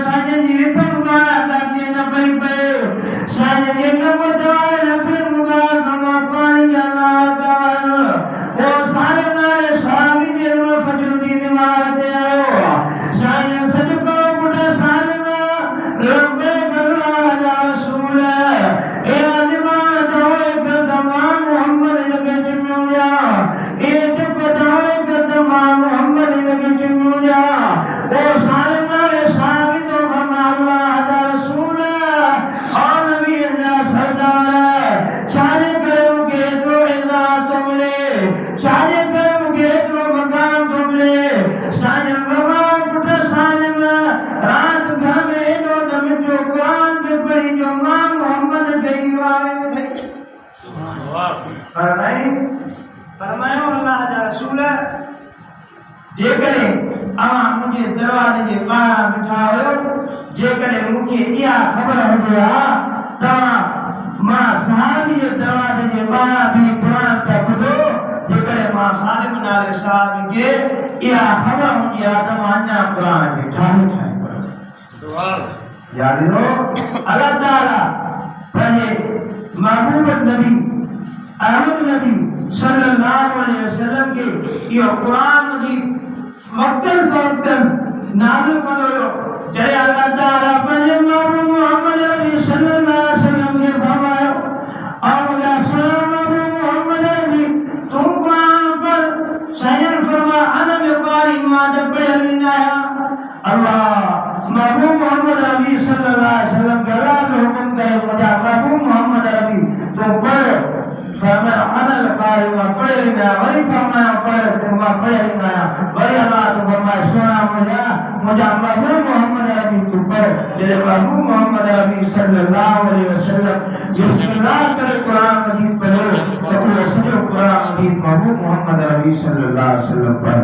साने जी तनुगा ताकि न पई पे साने जी न बताए न फिर मुगा कमा पानी जाना कान वो सारे नारे स्वामी जी व फजरुद्दीन मारते आयो साने सदको बुढ़ा साने रब्बे कला रसूल ए आदमा दो तमाम मोहम्मद लगे चुनिया ए जब बताए तमाम मोहम्मद लगे चुनिया वो सारे नारे स्वामी तो हम अल्लाह दा रसूल और नबी अल्लाह सरदार चाहे करोगे तो इल्ला तुमले चाहे करोगे तो मकाम तुमले साजन बाबा पुत्र साजन रात घर में दो दम जो कुरान के पढ़ी जो मां मोहम्मद दीवाने थे सुभान अल्लाह फरमायो अल्लाह दा रसूल जे करे आवा मुझे दरवाजे जे ॿाहिरां बिठा हुयो जेकॾहिं मूंखे इहा ख़बर हुजे हा त मां साहिब जे दरवाजे जे ॿाहिरां बि क़ुरान था ॿुधो जेकॾहिं मां साहिब नाले साहिब खे इहा ख़बर हुजे हा त मां अञा क़ुरान खे ठाहे याद रखो अल्लाह ताला पंहिंजे महबूब नबी अहमद नबी सल्लल्लाहु अलैहि वसल्लम के इहो क़ुरान मजीद मक्तल फक्तल नाज़िल कयो जरे अल्लाह ताला पंहिंजे महबूब मोहम्मद नबी सल्लल्लाहु अलैहि वसल्लम के फरमायो और या सलाम मोहम्मद नबी तुम कुरान पर सयन फरमा अना बिकारी मा जब पढ़ना अल्लाह महबूब मोहम्मद नबी सल्लल्लाहु अलैहि वसल्लम के अल्लाह ने हुक्म करे मुझे महबूब मोहम्मद नबी तुम पढ़ फरमाया अनल कारिमा पढ़ेगा वही फरमाया पढ़े तुम पढ़ेगा वही अल्लाह तो फरमाया सुना मुझे महबूब मोहम्मद नबी तू पढ़ तेरे महबूब मोहम्मद नबी सल्लल्लाहु अलैहि वसल्लम बिस्मिल्लाह करे कुरान मजीद पढ़े तो पूरा सजो कुरान मजीद महबूब मोहम्मद नबी सल्लल्लाहु अलैहि वसल्लम पढ़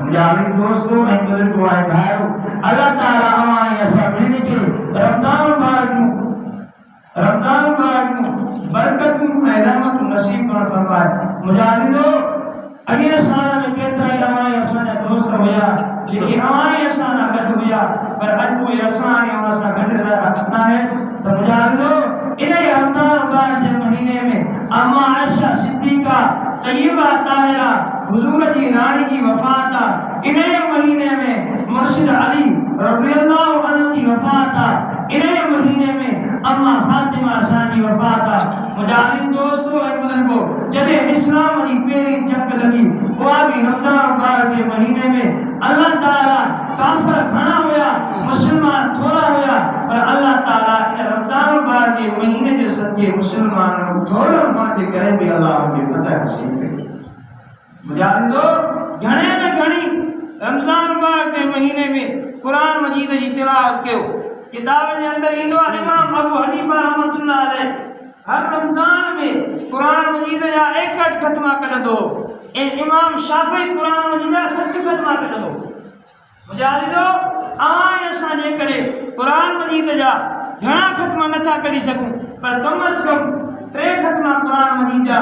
मुझे दोस्तों इन बुजुर्गों आए भाइयों अल्लाह ताला हमारे ऐसा मिलने के रमजान मुबारक बरकत रहमत नसीब कर फरमाए मुजाहिदो अगे साल में केतरा हमारे असाने दोस्त होया कि हमारे असाना गठ होया पर आज कोई असान हमारा गठ रखता है तो मुजाहिदो इन्हें रमजान मुबारक के महीने में अम्मा आयशा सिद्दीका तय्यबा ताहिरा हुजूर जी रानी की वफात इन्हें महीने में मुर्शिद अली रज़ियल्लाहु अन्हु की वफात इन्हें महीने में अम्मा फातिमा सानी वफात मुजाहिद दोस्तों को जदे इस्लाम की पहली जंग लगी वो भी रमजान मुबारक के महीने में अल्लाह ताला काफिर घना होया मुसलमान थोड़ा होया पर अल्लाह ताला इन रमजान मुबारक के महीने के सच्चे मुसलमान को थोड़ा माते करे भी अल्लाह की फतह नसीब करे मुजाहिदो घणे में घणी रमजान मुबारक के महीने में कुरान मजीद की तिलावत कयो किताब के अंदर इंदो इमाम अबू हनीफा रहमतुल्लाह अलैह हर रमजान में कुरान मजीद जा 61 खत्मा कर दो ए इमाम शाफी कुरान मजीद जा 60 खत्मा कर दो मुजाहिदो आए असा जे करे कुरान मजीद जा घणा खत्मा नथा करी सकूं पर कम से कम 3 खत्मा कुरान मजीद जा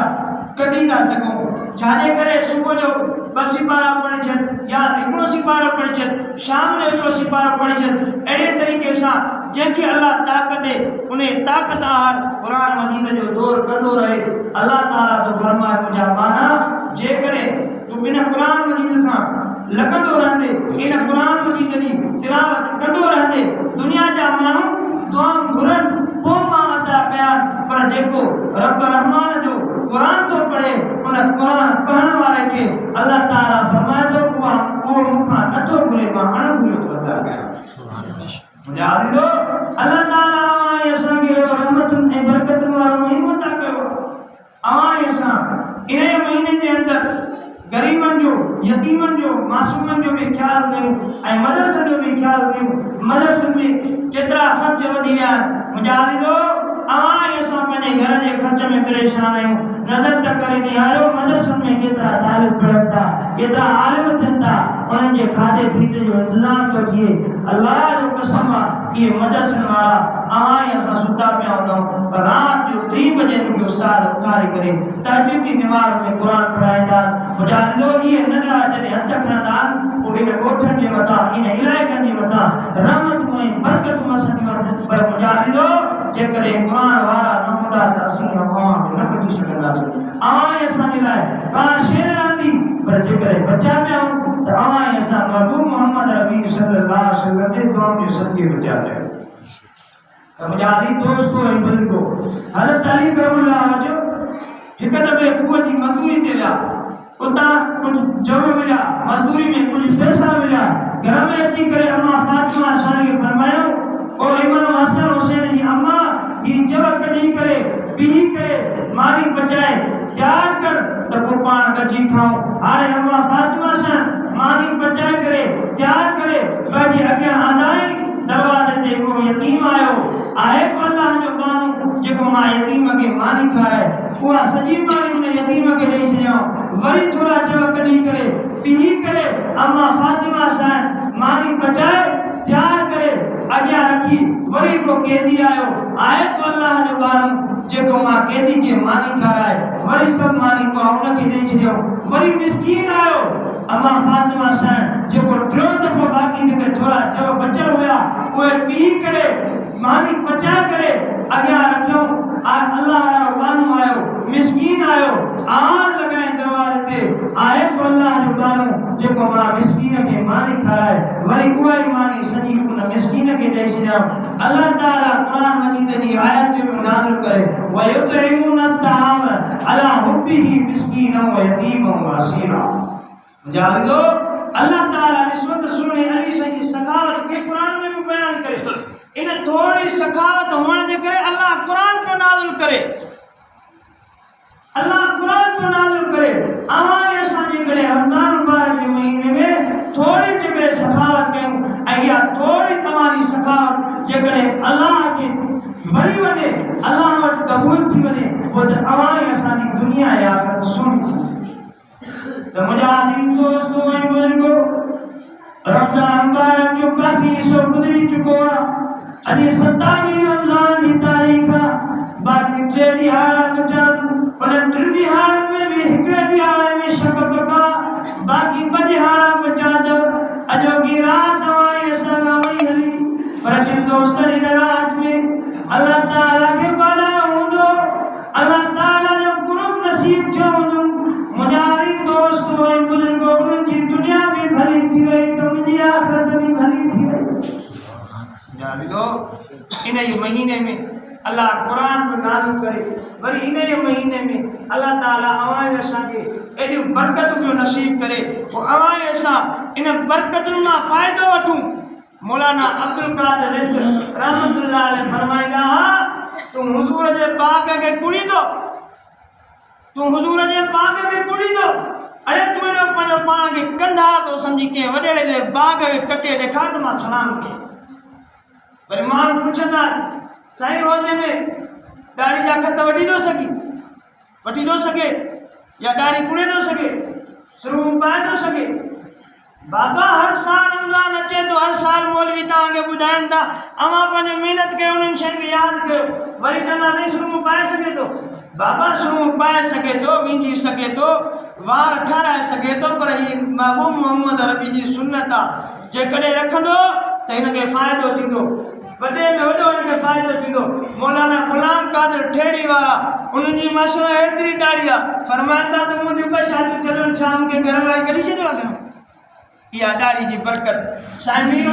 कढी ना सकूं छाजे करे सुबह जो 2 सिपारा पढ़े छन या 1 सिपारो पढ़े छन शाम जो 1 सिपारो पढ़े छन एड़े तरीके से जेके अल्लाह ताकत दे उन्हें ताकत आहार कुरान मजीद जो दौर कंदो रहे अल्लाह ताला तो फरमाए मुझा माना जे करे तू बिना कुरान मजीद सा लगंदो रहंदे इन कुरान मजीद दी तिलावत कंदो रहंदे दुनिया जा मानू दुआ घुरन पो मां अदा कया पर जेको रब रहमान जो कुरान तो पढ़े उन कुरान पढ़ने वाले के अल्लाह ताला फरमाए तो को मुखा नथो घुरे मां अणघुरे तो अदा कया सुभान अल्लाह मुजाहिदो अल्लाह ताला हमारे असा के रहमत ए बरकत वाला महीनो ता कयो हमारे असा इन महीने के अंदर गरीबन जो यतीमन जो मासूमन जो भी ख्याल कयो ए मदरसन जो भी ख्याल कयो मदरसन में केतरा खर्च वधी विया मुजाहिदो हमारे असा अपने घर के खर्च में परेशान आयो नजर तक करे निहारो मदरसन में केतरा तालिब पढ़ता केतरा आलिम थंदा उन जे खादे पीते जो इंतजाम तो किए अल्लाह जो कसम ये मदरसन वाला हमारे असा सुता पे होता पर रात जो 3 बजे के उस्ताद उतारे करे तहज्जुद की नमाज में कुरान पढ़ाया मुजाहिदो ये नजर जने हथ खणदा उन कोठन के मथा इन इलाइकन के मथा रहमत में बरकत में सदियों पर मुजाहिदो जेकरे कुरान वाला नमुदा तसी अवाम न कुछ सकंदा से आवाए असांजे लाइ का शेर आंदी पर जेकरे बचा पिया त आवाए असां महबूब मोहम्मद रबी सल्लल्लाहु अलैहि वसल्लम जे दुआ जे सदके बचा पिया मुजाहिद दोस्तों ऐं बुजुर्गो हज़रत अली करमुल्लाह वजो हिक दफ़े कुआ जी मज़दूरी ते विया उतां कुछ जव मिला मज़दूरी में कुछ पैसा मिला घर में अची करे अम्मा फातिमा असांखे फरमायो ओ इमाम हसन हुसैन जी अम्मा ही जव कढी करे पी करे मारी बचाए तैयार कर त को पाण गजी खाऊं हाणे अम्मा फातिमा सन मारी बचाए करे तैयार करे बाजी अॻियां आंदाई दरवाजे ते को यतीम आयो आए को अल्लाह जो गानो जेको मां यतीम के मानी खाए उहा सजी मानी ने यतीम के ॾेई छॾियो वरी थोड़ा जव कढी करे पी करे अम्मा फातिमा सन मानी बचाए तैयार करे अॻियां रखी वरी को कैदी आयो आए को अल्लाह जो गानो जेको मां कैदी के मानी खाए वरी सब मानी को उन के ॾेई छॾियो वरी मिस्कीन आयो अम्मा फातिमा सन जेको टियों दफ़ो बाक़ी जेके थोड़ा जव बचल हुआ उहे पी करे मानी बचा करे अॻियां रखियो अल्लाह जो गानो आयो मिस्कीन आयो आन लगाए दरवाजे ते आए को अल्लाह जो गानो जेको मां मिस्कीन के मानी खाए वरी उहा ई मानी सॼी उन मिस्कीन के ॾेई छॾियो अल्लाह ताला कुरान मजीद जी आयत में नाज़िल करे वयुतईमुन अत्ताम अला हुब्बिही मिस्कीन व यतीम व असीरा मुजाहिदो अल्लाह ताला निस्बत सुने अली सही सखावत के कुरान में भी बयान करे इन थोड़ी सखावत होने जे करे अल्लाह कुरान को नाज़िल करे अल्लाह कुरान को नाज़िल करे हमारे असांजे करे रमजान मुबारक के महीने में थोड़ी जगह सखावत कयूं ऐं या थोड़ी तमारी सखावत जेकरे अल्लाह के वरी वने अल्लाह वटि कबूल थी वने वो त हमारे असांजी दुनिया या आखिरत सुन तो मुजाहिद दोस्तों ऐं बुजुर्गो रमजान मुबारक जो काफी सो गुजरी चुको है अॼु 27 रमजान की तारीख बाक़ी 3 ॾींहं बचनि पर 3 ॾींहं में भी हिकिड़े ॾींहं में शक पका बाक़ी 2 ॾींहं बचा दो अॼोकी रात हमारी असां वई हली पर जिन दोस्तनि इन रात में अल्लाह ताला के बाला हूंदो अल्लाह ताला जो कुर्ब नसीब थियो हूंदो मुजाहिद दोस्तों ऐं बुजुर्गो उन्हनि जी दुनिया भी भली थी वई त उनजी आख़िरत भी भली थी वई मुजाहिदो इन ही महीने में अल्लाह कुरान को नाज़िल करे वरी इन ही महीने में अल्लाह ताला अवाए असां के एडी बरकत जो नसीब करे वो अवाए असां इन बरकतुन मां फ़ायदो वठूं मौलाना अब्दुल कादिर रहमतुल्लाह अलैहि फरमाईंदा तू हुजूर जे पाक के कुड़ी दो तू हुजूर जे पाक के कुड़ी दो अरे तू ने पंहिंजो पाण के कंधा तो समझी के वडेरे जे बाग के कटे ॾेखार त मां सलाम के पर माण्हू पुछंदा साईं रोज़े में दाढ़ी जा खत वठी थो सघे या दाढ़ी पुड़े थो सघे शुरू पाए थो सघे बाबा हर साल रमज़ान अचे तो हर साल मौलवी तव्हांखे ॿुधाइनि था अवां पंहिंजी महिनत कयो उन्हनि शयुनि खे यादि कयो वरी चवंदा नहीं शुरू पाए सघे थो बाबा शुरू पाए सघे थो विझी सघे थो वार ठाराए सघे थो पर ही महबूब मोहम्मद रबी जी सुन्नत आहे जेकॾहिं रखंदो त हिनखे फ़ाइदो थींदो वॾे में वॾो हिनखे फ़ाइदो थींदो मौलाना गुलाम कादिर ठेड़ी वारा उन्हनि जी माशाअल्लाह एतिरी दाढ़ी आहे फरमाईंदा त मुंहिंजी ॿ शादियूं थियलु शाम के घर वारी कढी छॾियो आहे इहा दाढ़ी जी बरकत साईं मीर